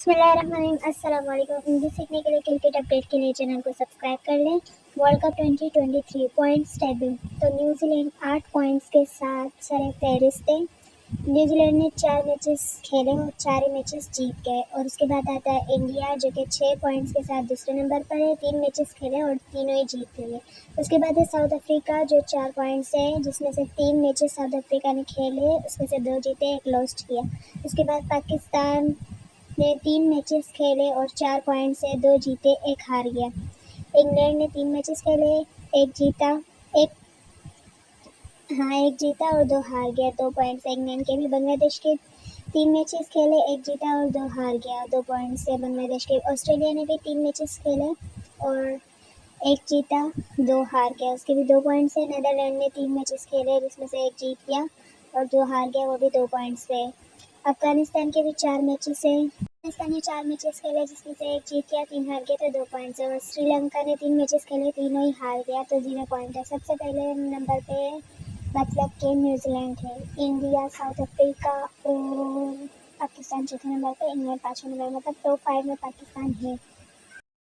बिस्मिल्लाहिर्रहमानिर्रहीम। अस्सलाम वालेकुम। हिंदी सीखने के लिए क्रिकेट अपडेट के लिए चैनल को सब्सक्राइब कर लें। World cup 2023 points table. तो न्यूजीलैंड 8 पॉइंट्स के साथ सर फहरिस्त है। न्यूजीलैंड ने 4 मैचेस खेले और 4 ही मैचेस जीत गए। और उसके बाद आता है इंडिया, जो कि 6 पॉइंट्स के साथ दूसरे नंबर पर है। 3 मैचेस खेले और तीनों ही जीत लिए। उसके बाद है साउथ अफ्रीका, जो 4 पॉइंट्स है, जिसमें से 3 मैचेस साउथ अफ्रीका ने खेले, उसमें से 2 जीते, 1 लॉस्ट किया। उसके बाद पाकिस्तान ने 3 मैचेस खेले और 4 पॉइंट से 2 जीते, 1 हार गया। इंग्लैंड ने 3 मैचेस खेले, 1 जीता, 1 1 जीता और 2 हार गया, 2 पॉइंट से इंग्लैंड के भी। बांग्लादेश के 3 मैचेस खेले, 1 जीता और 2 हार गया, 2 पॉइंट से बांग्लादेश के। ऑस्ट्रेलिया ने भी 3 मैचेस खेले और 1 जीता, 2 हार गया, उसके भी 2 पॉइंट से। नीदरलैंड ने 3 मैचेस खेले, जिसमें से 1 जीत गया और 2 हार गया, वो भी 2 पॉइंट्स पे। अफगानिस्तान के भी 4 मैचेस हैं। अफगानिस्तान ने 4 मैचेस खेले, जिसमें से 1 जीत गया, 3 हार गए, तो 2 पॉइंट्स है। और श्रीलंका ने 3 मैचेस खेले, तीनों ही हार गया, तो 0 पॉइंट है। सबसे पहले नंबर पे मतलब कि न्यूजीलैंड है। इंडिया, साउथ अफ्रीका और पाकिस्तान चौथे नंबर पे, इंग्लैंड 5वें नंबर, मतलब टॉप 5 में पाकिस्तान है।